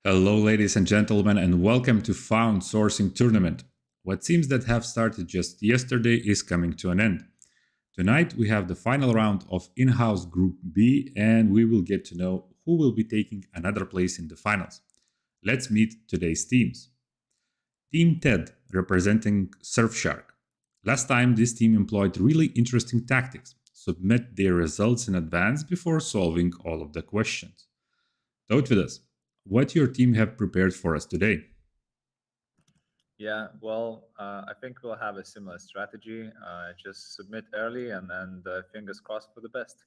Hello, ladies and gentlemen, and welcome to Found Sourcing Tournament. What seems that have started just yesterday is coming to an end. Tonight, we have the final round of in-house Group B, and we will get to know who will be taking another place in the finals. Let's meet today's teams. Team TED, representing Surfshark. Last time, this team employed really interesting tactics. Submit their results in advance before solving all of the questions. Tautvidas, what your team have prepared for us today? I think we'll have a similar strategy. Just submit early and fingers crossed for the best.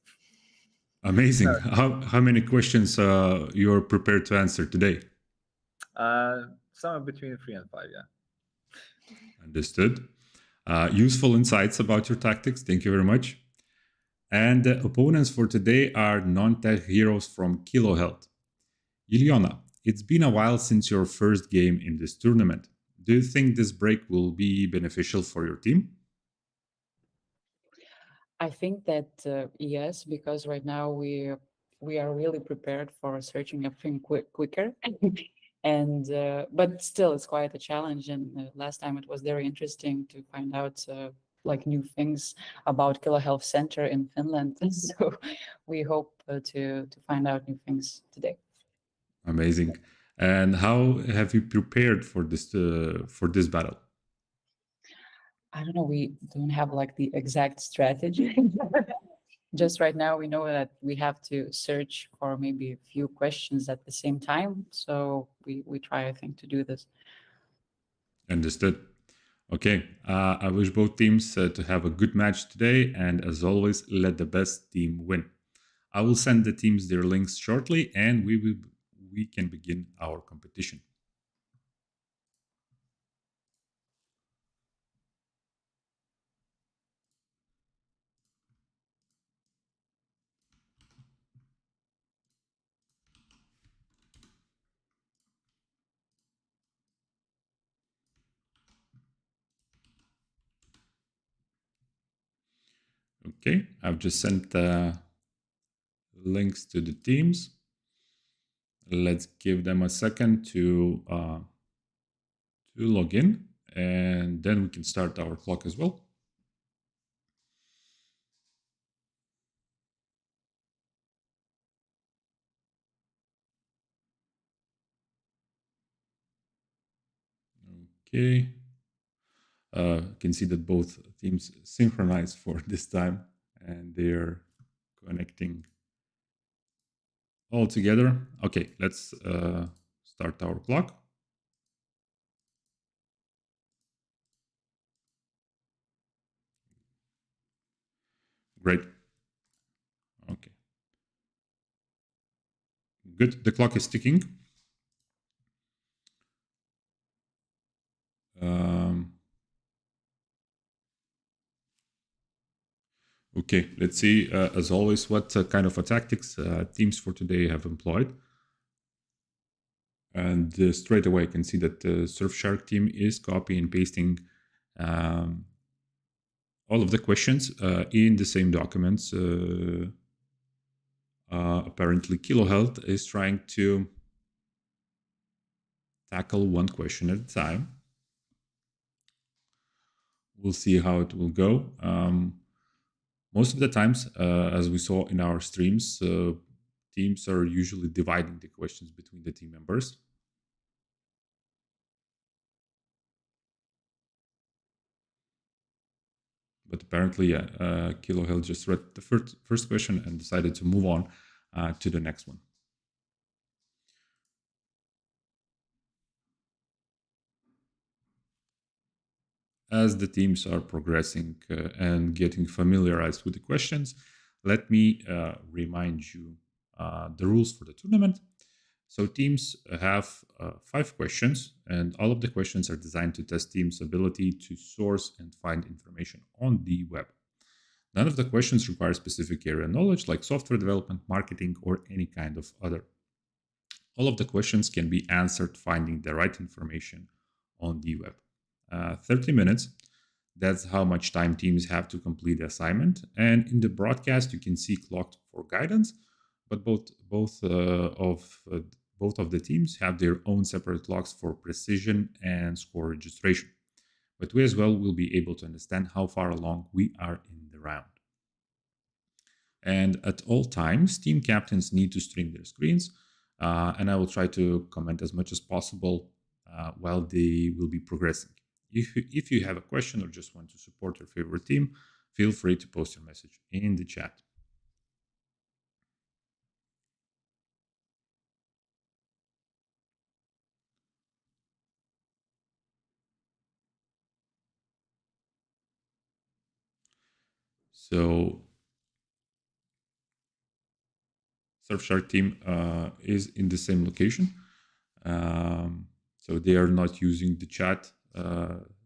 Amazing. How many questions you're prepared to answer today? Somewhere between 3 and 5, yeah. Understood. Useful insights about your tactics. Thank you very much. And the opponents for today are non-tech heroes from Kilo Health. Ilyona, it's been a while since your first game in this tournament. Do you think this break will be beneficial for your team? I think that yes, because right now we are really prepared for searching everything quicker, and but still it's quite a challenge. And last time it was very interesting to find out like new things about Kilo Health Center in Finland. So we hope to find out new things today. Amazing. And how have you prepared for this battle? I don't know. We don't have like the exact strategy. Just right now, we know that we have to search for maybe a few questions at the same time. So we try, I think, to do this. Understood. Okay, I wish both teams to have a good match today, and as always, let the best team win. I will send the teams their links shortly, and we can begin our competition. Okay, I've just sent the links to the teams. Let's give them a second to log in, and then we can start our clock as well. Okay. You can see that both teams synchronize for this time, and they're connecting all together. Okay, let's start our clock. Great. Okay. Good. The clock is ticking. Okay, let's see, as always, what kind of tactics teams for today have employed. And straight away, I can see that the Surfshark team is copying and pasting all of the questions in the same documents. Apparently, Kilo Health is trying to tackle one question at a time. We'll see how it will go. Most of the times, as we saw in our streams, teams are usually dividing the questions between the team members. But apparently, yeah, Kilo Health just read the first question and decided to move on to the next one. As the teams are progressing and getting familiarized with the questions, let me remind you the rules for the tournament. So teams have 5 questions, and all of the questions are designed to test teams' ability to source and find information on the web. None of the questions require specific area knowledge like software development, marketing, or any kind of other. All of the questions can be answered finding the right information on the web. 30 minutes. That's how much time teams have to complete the assignment. And in the broadcast, you can see clocked for guidance, but both both of the teams have their own separate logs for precision and score registration. But we as well will be able to understand how far along we are in the round. And at all times, team captains need to stream their screens, and I will try to comment as much as possible while they will be progressing. If you have a question or just want to support your favorite team, feel free to post your message in the chat. So Surfshark team is in the same location. So they are not using the chat,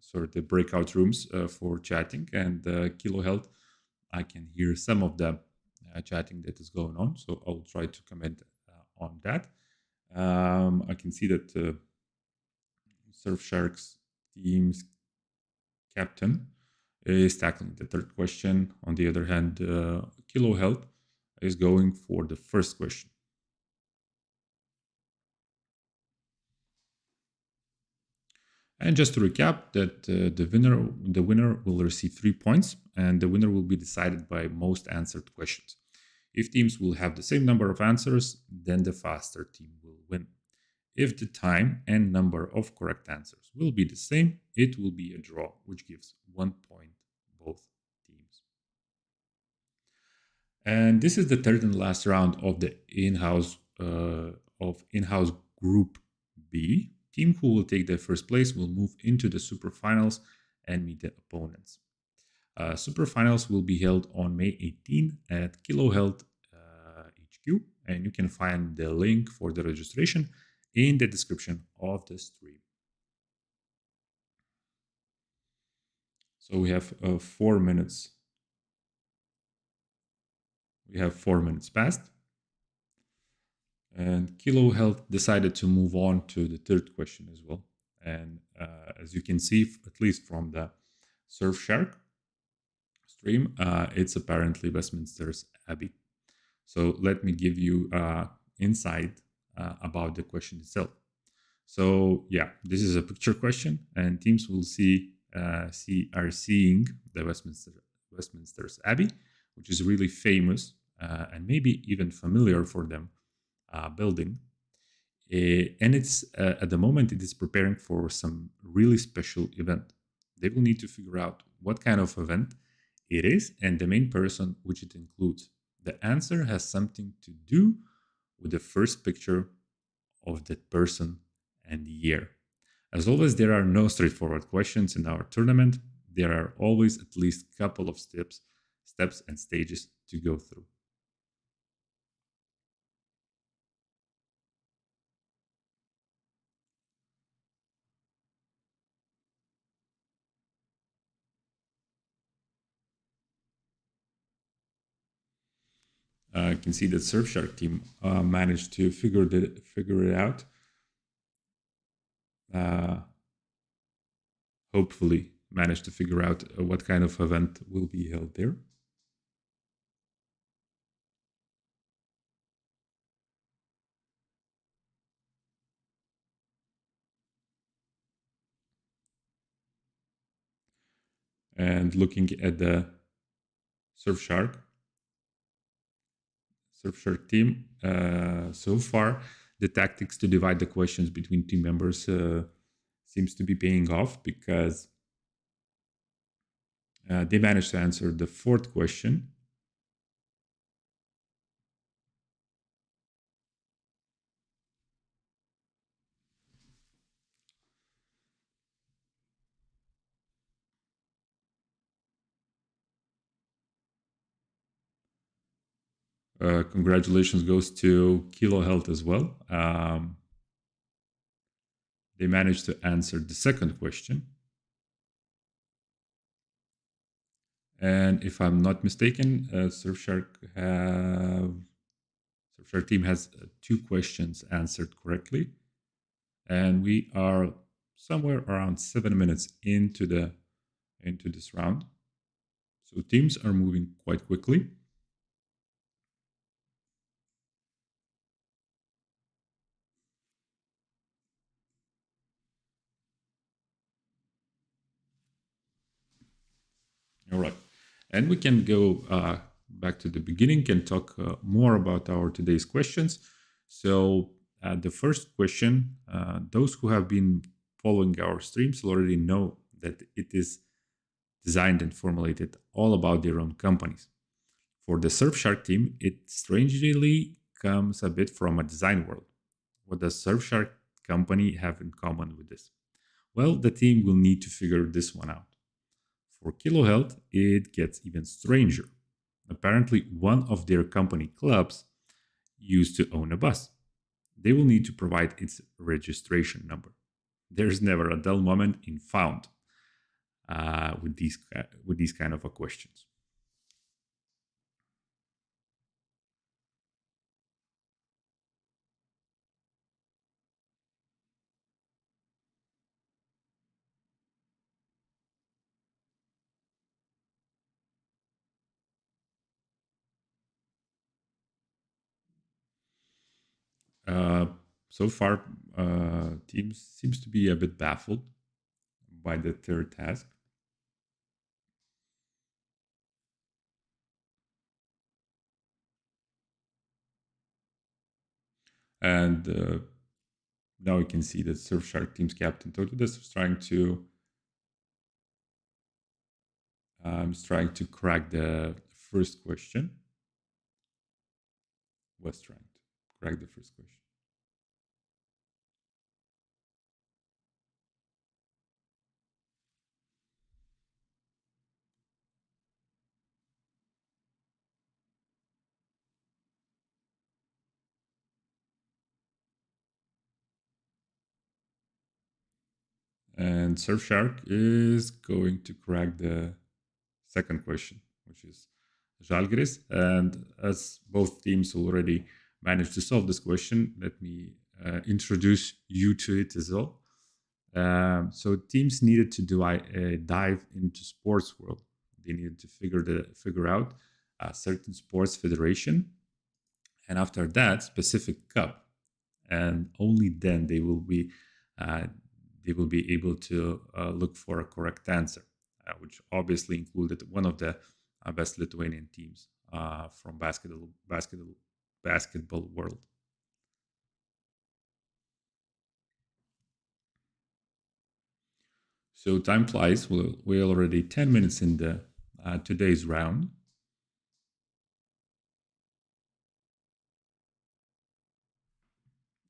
sort of the breakout rooms for chatting. And Kilo Health, I can hear some of the chatting that is going on. So I'll try to comment on that. I can see that Surfshark's team's captain is tackling the third question. On the other hand, Kilo Health is going for the first question. And just to recap, that the winner will receive 3 points, and the winner will be decided by most answered questions. If teams will have the same number of answers, then the faster team will win. If the time and number of correct answers will be the same, it will be a draw, which gives 1 point both teams. And this is the third and last round of the in-house Group B. Team who will take the first place will move into the super finals and meet the opponents. Super finals will be held on May 18 at Kilo Health HQ, and you can find the link for the registration in the description of the stream. So we have 4 minutes. We have 4 minutes past. And Kilo Health decided to move on to the third question as well. And as you can see, at least from the Surfshark stream, it's apparently Westminster's Abbey. So let me give you insight about the question itself. So yeah, this is a picture question, and teams will are seeing the Westminster's Abbey, which is really famous and maybe even familiar for them building. And it's at the moment it is preparing for some really special event. They will need to figure out what kind of event it is and the main person which it includes. The answer has something to do with the first picture of that person and the year. As always, there are no straightforward questions in our tournament. There are always at least a couple of steps and stages to go through. You can see that Surfshark team managed to figure it out. Hopefully managed to figure out what kind of event will be held there. And looking at the Surfshark team, so far the tactics to divide the questions between team members seems to be paying off, because they managed to answer the fourth question. Congratulations goes to Kilo Health as well. They managed to answer the second question. And if I'm not mistaken, Surfshark team has 2 questions answered correctly. And we are somewhere around 7 minutes into this round. So teams are moving quite quickly. All right. And we can go back to the beginning and talk more about our today's questions. So, the first question, those who have been following our streams already know that it is designed and formulated all about their own companies. For the Surfshark team, it strangely comes a bit from a design world. What does Surfshark company have in common with this? Well, the team will need to figure this one out. For Kilo Health, it gets even stranger. Apparently, one of their company clubs used to own a bus. They will need to provide its registration number. There's never a dull moment in found with these kind of questions. Uh, so far, teams seems to be a bit baffled by the third task, and now you can see that Surfshark team's captain Totodus is trying to crack the first question. Was trying to crack the first question. And Surfshark is going to crack the second question, which is Žalgiris. And as both teams already managed to solve this question, let me introduce you to it as well. So teams needed to do a dive into sports world. They needed to figure out a certain sports federation, and after that, specific cup, and only then uh, they will be able to look for a correct answer, which obviously included one of the best Lithuanian teams from basketball world. So time flies. We're already 10 minutes in the today's round.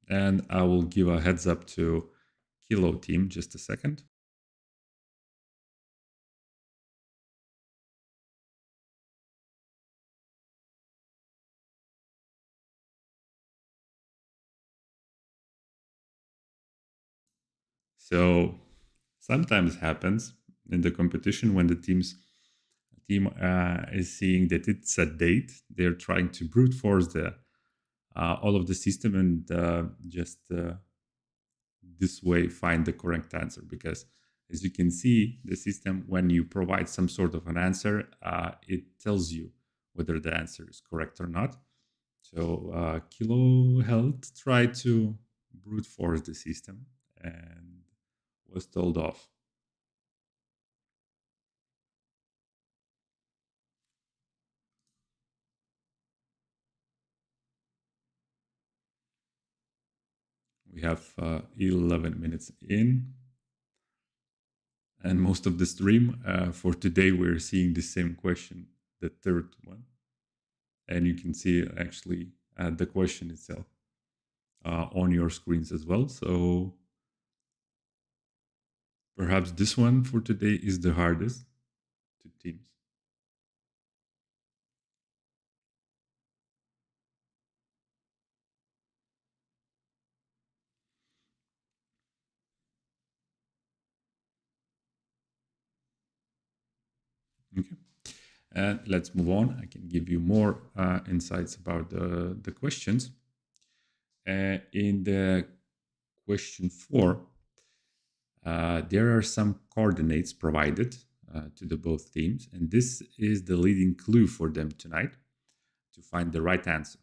And I will give a heads up to Kilo team just a second. So sometimes happens in the competition when the team is seeing that it's a date, they're trying to brute force the all of the system and just this way find the correct answer, because as you can see, the system, when you provide some sort of an answer, it tells you whether the answer is correct or not. So Kilo Health tried to brute force the system and was told off. We have 11 minutes in, and most of the stream for today we're seeing the same question, the third one, and you can see actually the question itself on your screens as well. So perhaps this one for today is the hardest to teams. Okay, and let's move on. I can give you more insights about the questions. In the question 4, there are some coordinates provided to the both teams, and this is the leading clue for them tonight to find the right answer.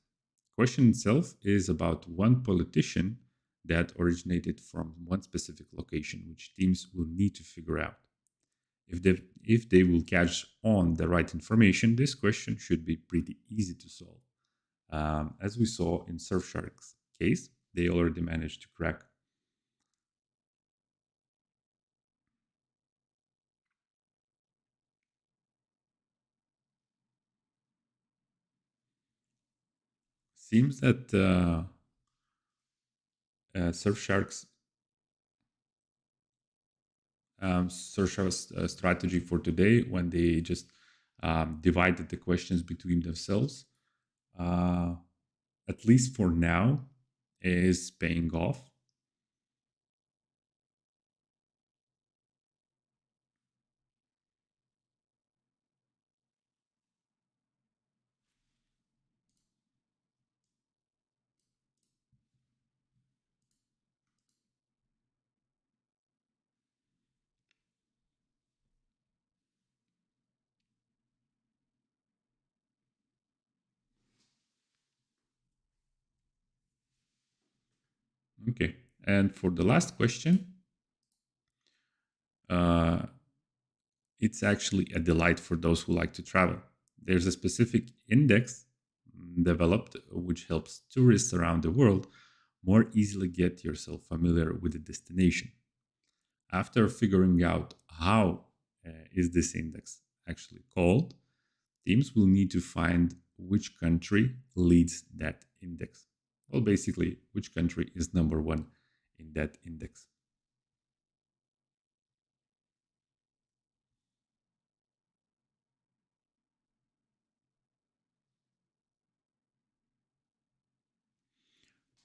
Question itself is about one politician that originated from one specific location, which teams will need to figure out. If they will catch on the right information, this question should be pretty easy to solve. As we saw in Surfshark's case, they already managed to crack. Seems that Surfshark's Surfshark's strategy for today, when they just divided the questions between themselves, uh, at least for now, is paying off. Okay, and for the last question, uh, it's actually a delight for those who like to travel. There's a specific index developed which helps tourists around the world more easily get yourself familiar with the destination. After figuring out how is this index actually called, teams will need to find which country leads that index. Well, basically, which country is number one in that index.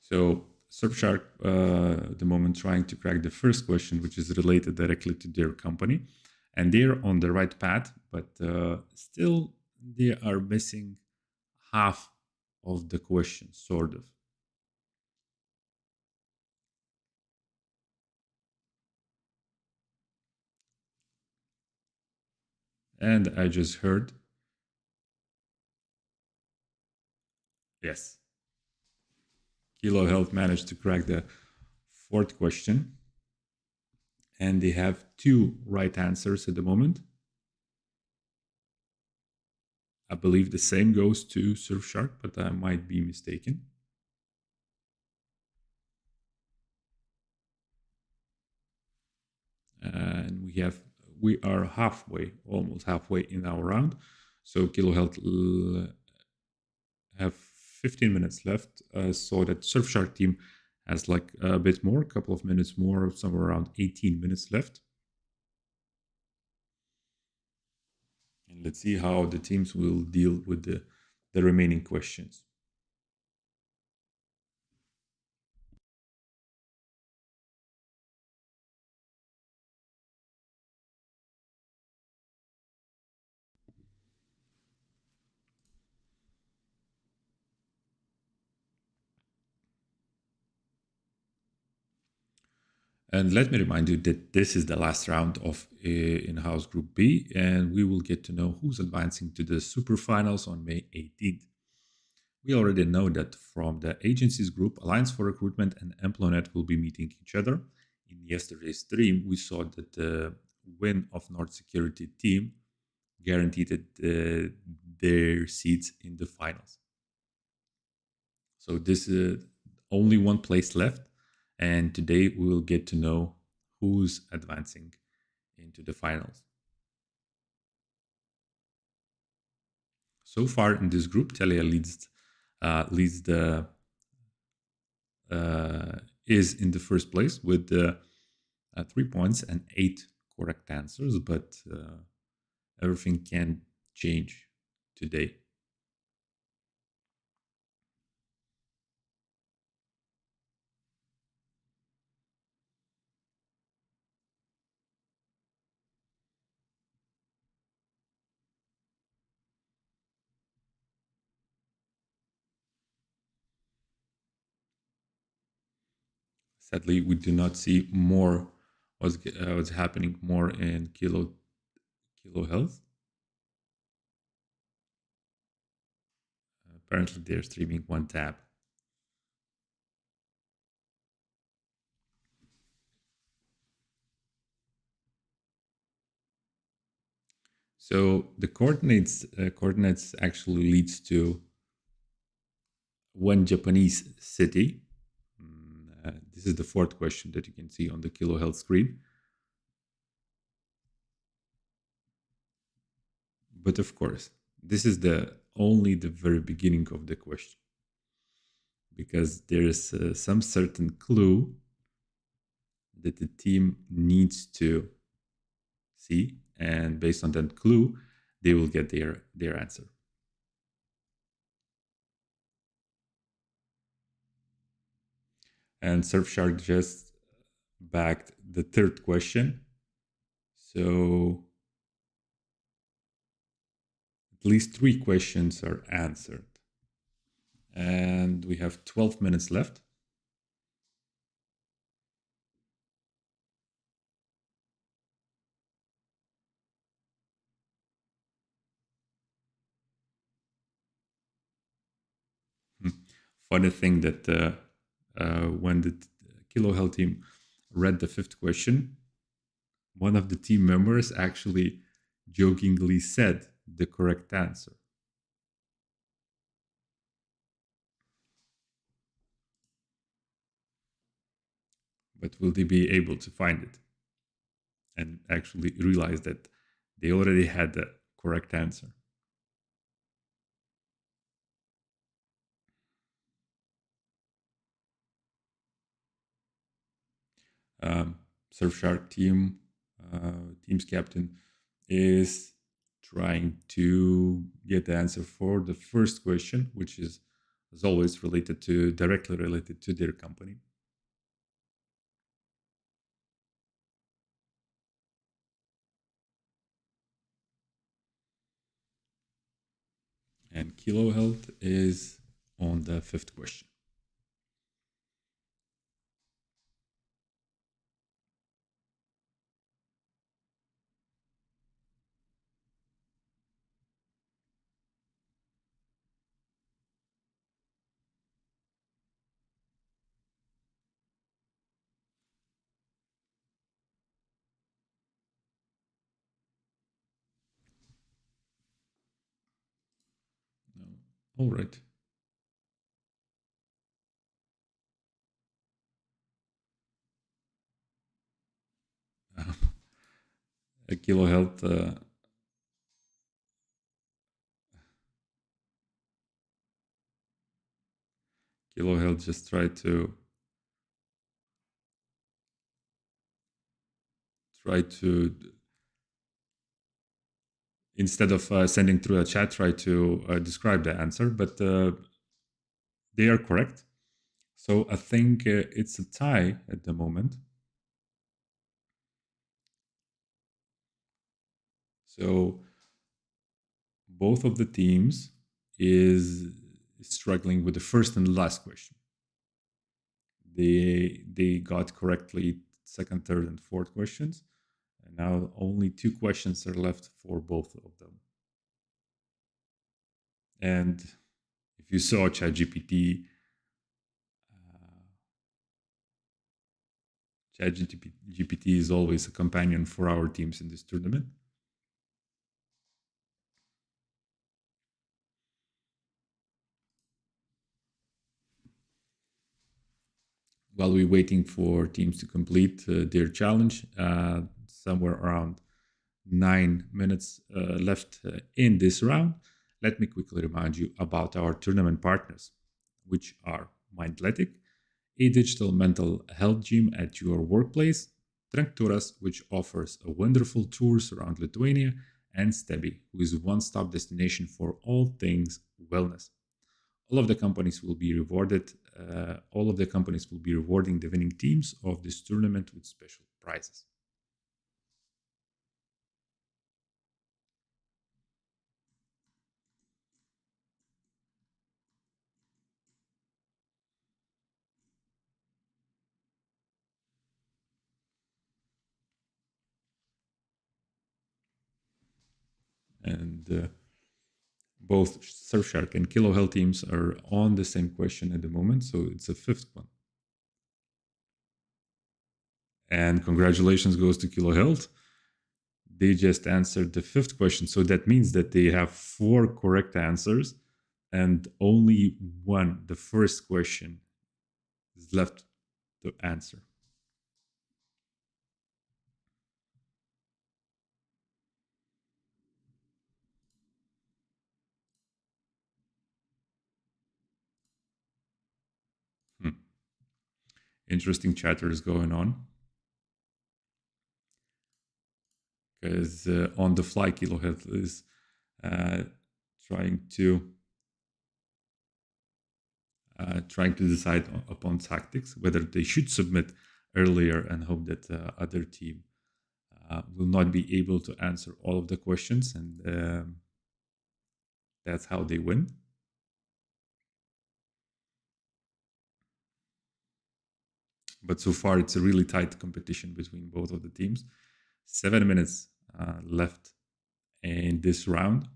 So Surfshark, the moment trying to crack the first question, which is related directly to their company, and they're on the right path, but still they are missing half of the question, sort of. And I just heard, yes, Kilo Health managed to crack the fourth question, and they have two right answers at the moment. I believe the same goes to Surfshark, but I might be mistaken. And we are halfway, almost halfway in our round. So Kilo Health have 15 minutes left. So that Surfshark team has like a bit more, a couple of minutes more, somewhere around 18 minutes left. And let's see how the teams will deal with the remaining questions. And let me remind you that this is the last round of in-house Group B, and we will get to know who's advancing to the super finals on May 18th. We already know that from the agencies group, Alliance for Recruitment and Emplonet will be meeting each other. In yesterday's stream, we saw that the win of North Security team guaranteed their seats in the finals. So this is only one place left, and today we will get to know who's advancing into the finals. So far in this group, Telia leads the is in the first place with 3 points and 8 correct answers, but everything can change today. Sadly, we do not see more what's happening more in Kilo Health. Apparently, they're streaming one tab. So the coordinates actually leads to one Japanese city. This is the fourth question that you can see on the Kilo Health screen. But of course, this is only the very beginning of the question, because there is some certain clue that the team needs to see, and based on that clue, they will get their answer. And Surfshark just backed the third question, so at least 3 questions are answered, and we have 12 minutes left. Funny thing that when the Kilo Health team read the fifth question, one of the team members actually jokingly said the correct answer. But will they be able to find it and actually realize that they already had the correct answer? Surfshark team's captain is trying to get the answer for the first question, which is as always directly related to their company. And Kilo Health is on the fifth question. No. All right. Kilo Health Kilo Health just tried to instead of sending through a chat, try to describe the answer, but they are correct. So I think it's a tie at the moment. So both of the teams is struggling with the first and last question. They got correctly second, third, and fourth questions, and now only 2 questions are left for both of them. And if you saw ChatGPT, ChatGPT is always a companion for our teams in this tournament. While we're waiting for teams to complete their challenge, somewhere around 9 minutes left in this round, let me quickly remind you about our tournament partners, which are Mindletic, a digital mental health gym at your workplace, Trenkturas, which offers a wonderful tours around Lithuania, and Stebi, who is a one-stop destination for all things wellness. All of the companies will be rewarded. All of the companies will be rewarding the winning teams of this tournament with special prizes. And both Surfshark and Kilo Health teams are on the same question at the moment, so it's a fifth one. And congratulations goes to Kilo Health. they just answered the fifth question. So that means that they have 4 correct answers and only one, the first question, is left to answer. Hmm. Interesting chatter is going on because on the fly, Kilo Health is trying to decide upon tactics, whether they should submit earlier and hope that other team will not be able to answer all of the questions, and that's how they win. But so far, it's a really tight competition between both of the teams. 7 minutes left in this round.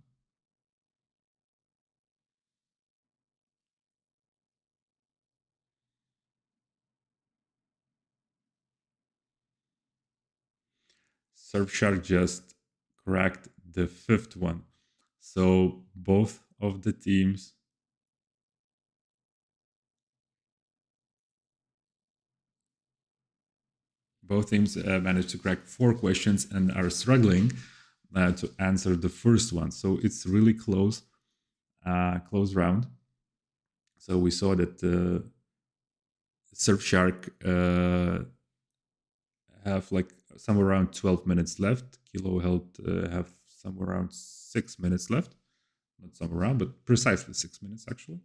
Surfshark just cracked the fifth one. So both of the teams managed to crack 4 questions and are struggling to answer the first one. So it's really close round. So we saw that Surfshark have like somewhere around 12 minutes left. Kilo Health have somewhere around 6 minutes left. Not somewhere around, but precisely 6 minutes actually.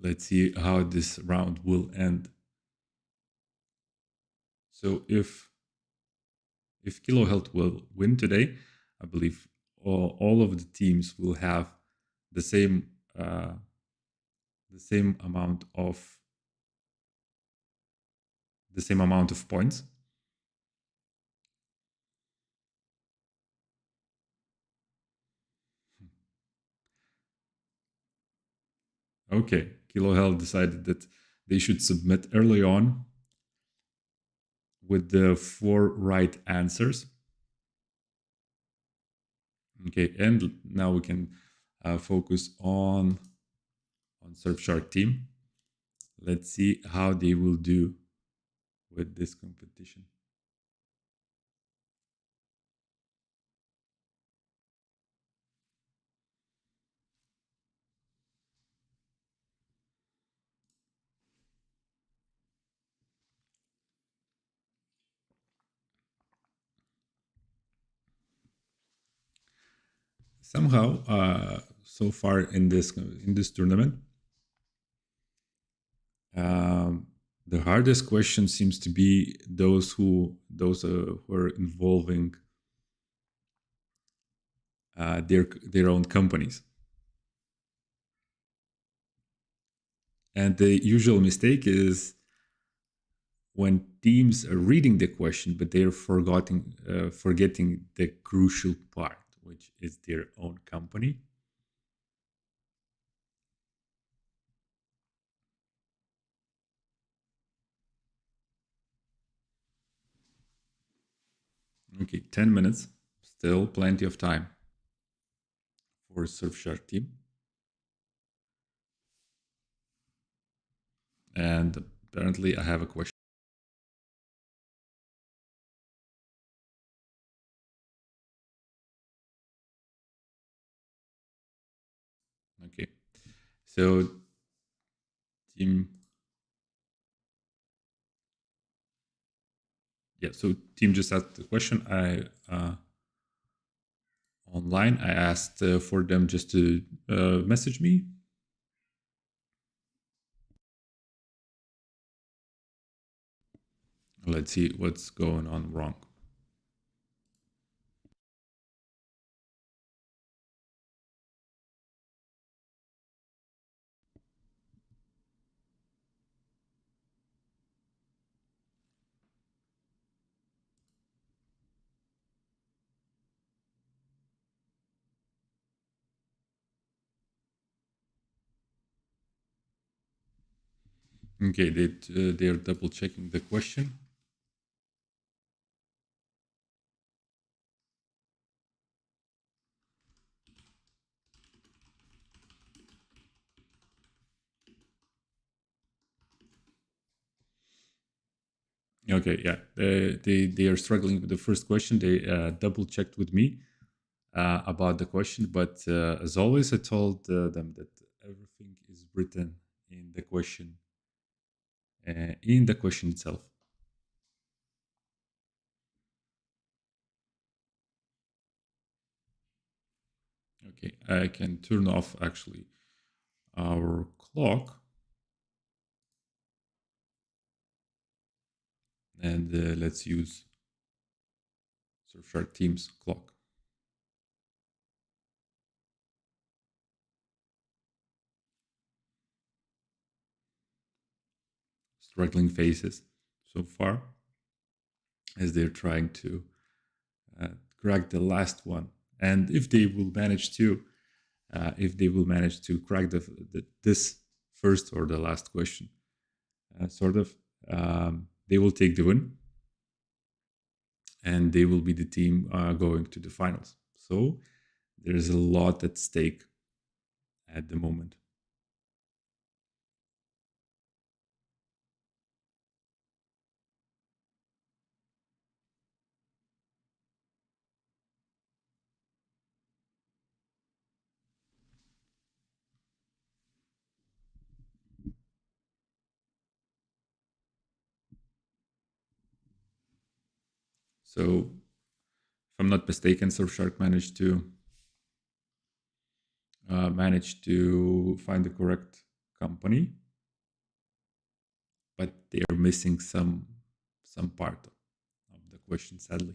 Let's see how this round will end. So if Kilo Health will win today, I believe all of the teams will have the same amount of points. Okay, Kilo Health decided that they should submit early on with the 4 right answers. Okay, and now we can focus on Surfshark team. Let's see how they will do with this competition. Somehow, so far in this tournament, the hardest question seems to be those who are involving their own companies. And the usual mistake is when teams are reading the question, but they're forgetting the crucial part, which is their own company. Okay, 10 minutes, still plenty of time for Surfshark team. And apparently I have a question. Okay, so team, so team just asked the question. Online, I asked for them just to message me. Let's see what's going on wrong. Okay, they're double checking the question. Okay, yeah, they are struggling with the first question. They double checked with me about the question, but as always, I told them that everything is written in the question itself. Okay, I can turn off actually our clock, and let's use Surfshark Teams clock. Struggling faces so far as they're trying to uh, crack the last one, and if they will manage to crack this first or the last question, sort of, they will take the win, and they will be the team going to the finals. So there's a lot at stake at the moment. So, if I'm not mistaken, Surfshark managed to find the correct company, but they are missing some part of the question, sadly.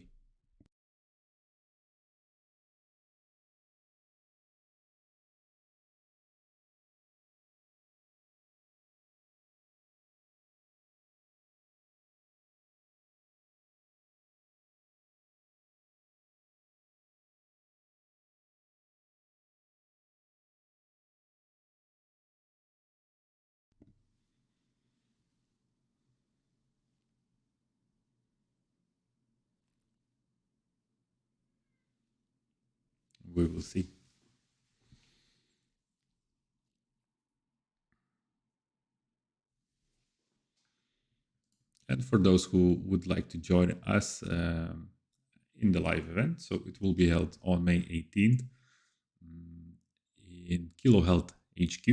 We will see. And for those who would like to join us in the live event, so it will be held on May 18th in Kilo Health HQ.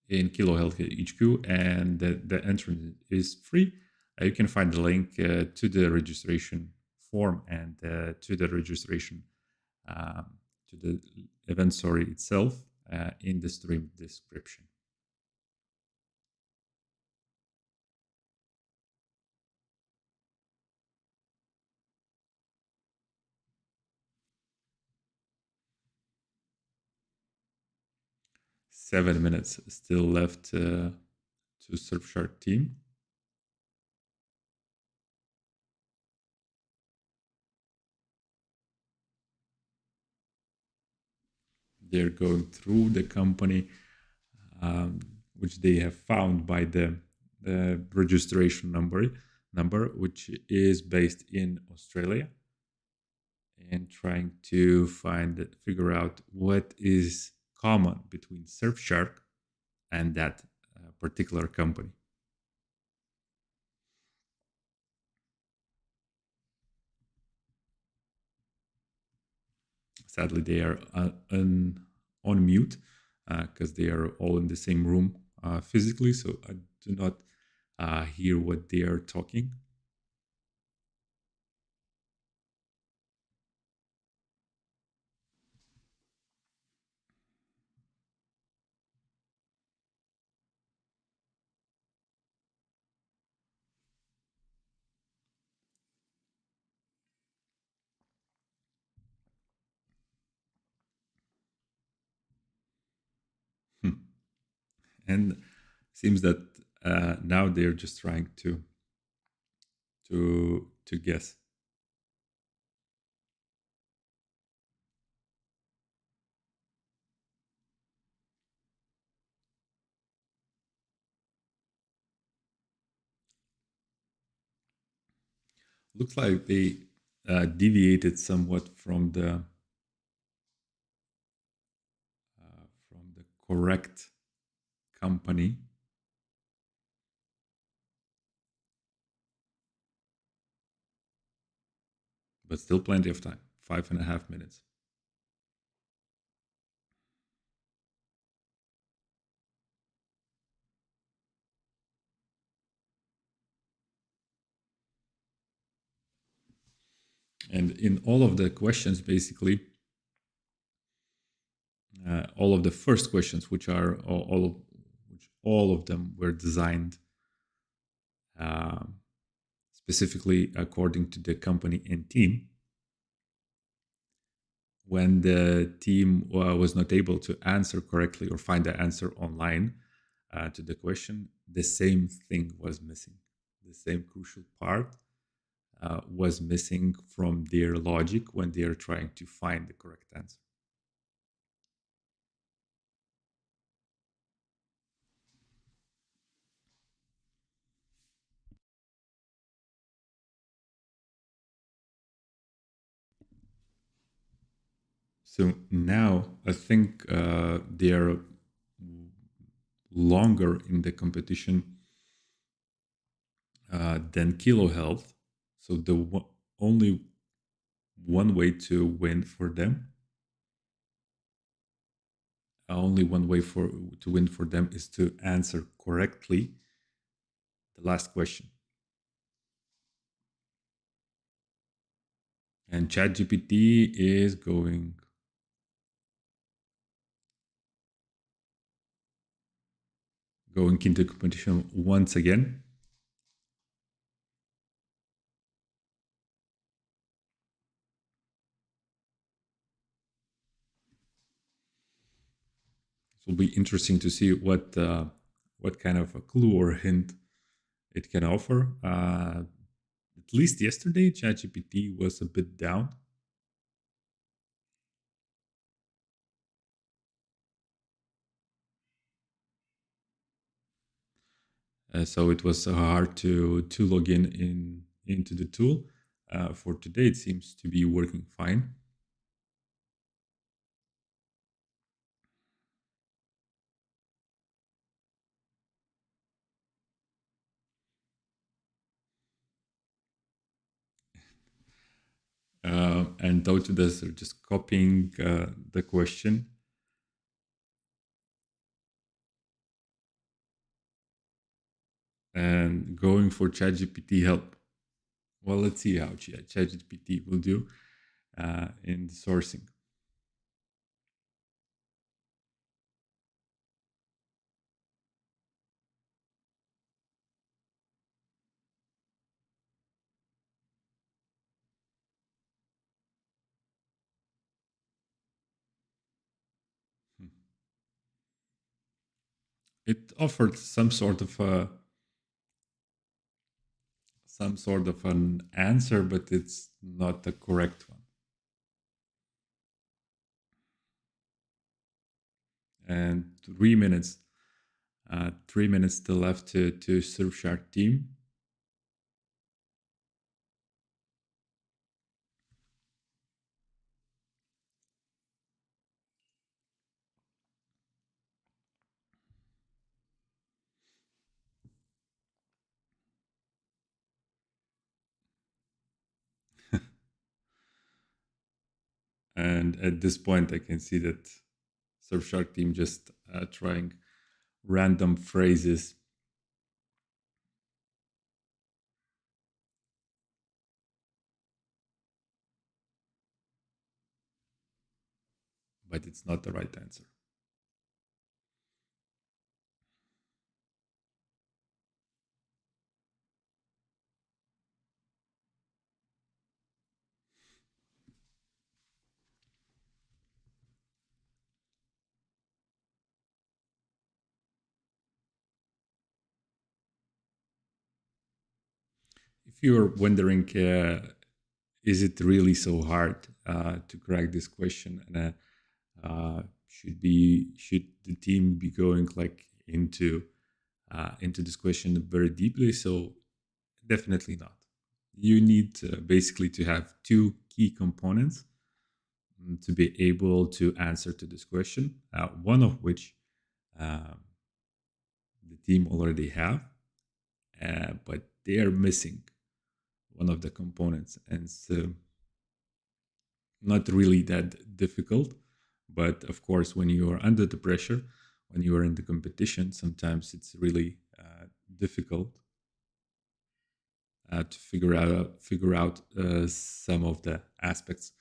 In Kilo Health HQ, and the entrance is free. You can find the link to the registration form and to the registration um, to the event story itself in the stream description. Seven minutes still left to Surfshark team. They're going through the company, which they have found by the registration number, which is based in Australia, and trying to figure out what is common between Surfshark and that particular company. Sadly, they are on mute because they are all in the same room physically, so I do not hear what they are talking. And seems that now they're just trying to guess. Looks like they deviated somewhat from the correct company. But still plenty of time, 5.5 minutes. And in all of the questions, basically, all of the first questions, which are all of them were designed specifically according to the company and team. When the team was not able to answer correctly or find the answer online to the question, the same thing was missing. The same crucial part was missing from their logic when they are trying to find the correct answer. So now I think they are longer in the competition than Kilo Health. So the only one way to win for them, only one way to win for them is to answer correctly the last question. And ChatGPT is going into competition once again. It will be interesting to see what kind of a clue or hint it can offer. At least yesterday, ChatGPT was a bit down. So it was hard to log into the tool. For today, it seems to be working fine. And Autodesk are just copying the question. And going for ChatGPT help. Well, let's see how ChatGPT will do in the sourcing. It offered some sort of an answer, but it's not the correct one. And 3 minutes, 3 minutes still left to Surfshark team. And at this point, I can see that Surfshark team just trying random phrases. But it's not the right answer. If you're wondering, is it really so hard to crack this question? And should the team be going like into this question very deeply? So definitely not. you need basically to have two key components to be able to answer to this question. One of which um, the team already have, but they are missing one of the components, and so not really that difficult. But of course, when you are under the pressure, when you are in the competition, sometimes it's really difficult to figure out some of the aspects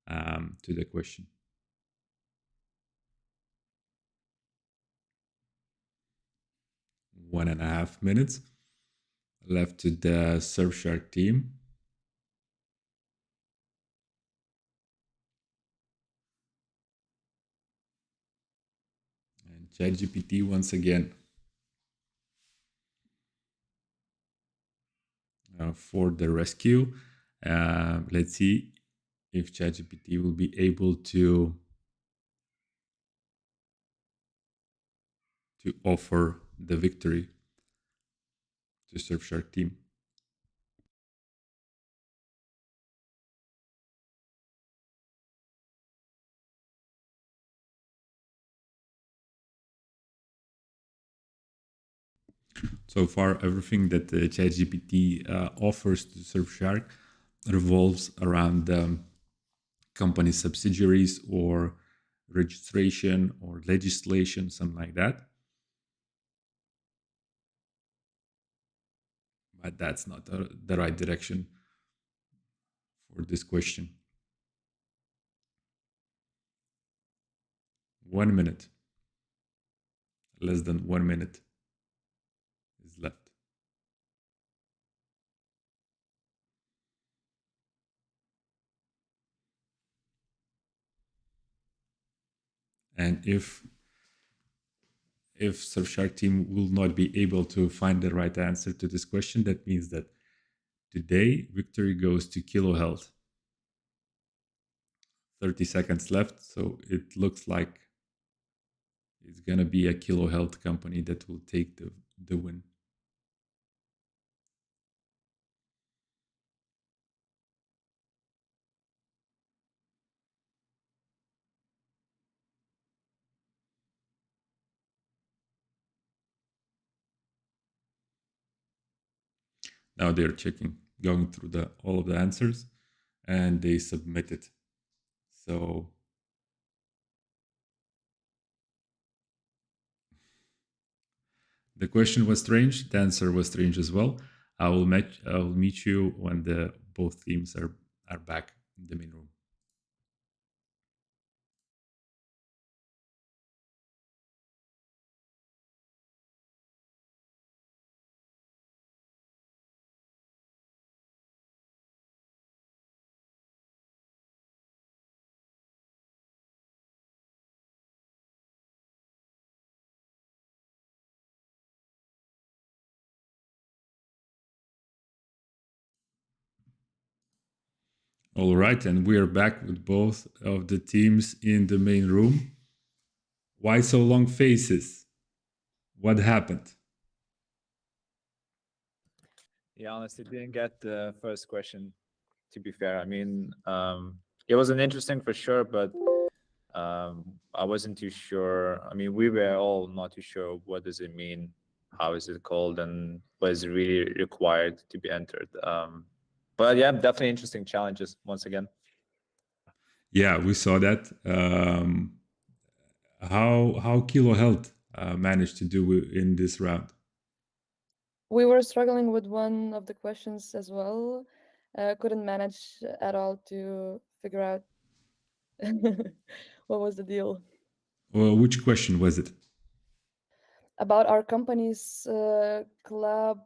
to the question. 1.5 minutes left to the Surfshark team. And ChatGPT once again for the rescue. Let's see if ChatGPT will be able to offer the victory to Surfshark team. So far, everything that ChatGPT offers to Surfshark revolves around company subsidiaries or registration or legislation, something like that. But that's not the right direction for this question. 1 minute, less than 1 minute is left. And if Surfshark team will not be able to find the right answer to this question, that means that today victory goes to Kilo Health. 30 seconds left, so it looks like it's gonna be a Kilo Health company that will take the win. Now they're checking, going through all of the answers, and they submit it. So the question was strange. The answer was strange as well. I will meet you when both teams are back in the main room. All right, and we are back with both of the teams in the main room. Why so long faces? What happened? Yeah, honestly, didn't get the first question. To be fair, I mean, it was an interesting for sure, but I wasn't too sure. I mean, we were all not too sure what does it mean, how is it called, and what is really required to be entered. But yeah, definitely interesting challenges once again. Yeah, we saw that. How Kilo Health managed to do in this round? We were struggling with one of the questions as well. Couldn't manage at all to figure out what was the deal. Well, which question was it? About our company's club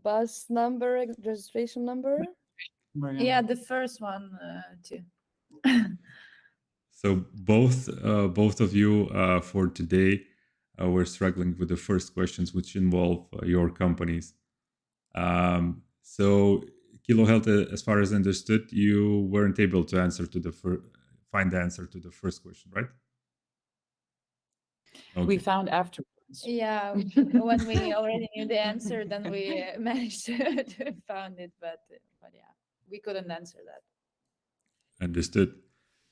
bus number, registration number. Yeah, the first one too. So both of you for today were struggling with the first questions, which involve your companies. So Kilo Health, as far as understood, you weren't able to answer to find the answer to the first question, right? We found after. Yeah, when we already knew the answer, then we managed to found it, but yeah, we couldn't answer that. Understood.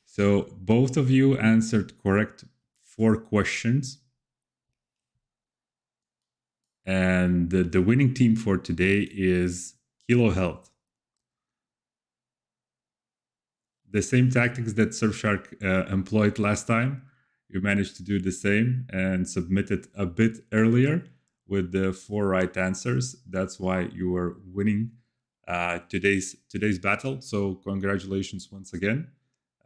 So both of you answered correct 4 questions. And the winning team for today is Kilo Health. The same tactics that Surfshark employed last time, you managed to do the same and submit it a bit earlier with the 4 right answers. That's why you are winning today's battle. So congratulations once again.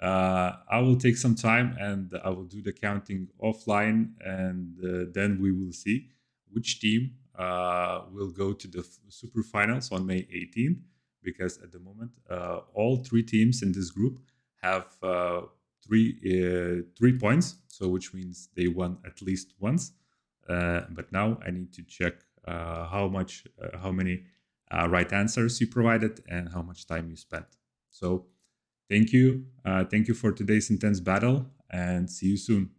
I will take some time and I will do the counting offline, and then we will see which team will go to the super finals on May 18th. Because at the moment, all 3 teams in this group have 3 points, so which means they won at least once. But now I need to check how many right answers you provided and how much time you spent. So thank you for today's intense battle, and see you soon.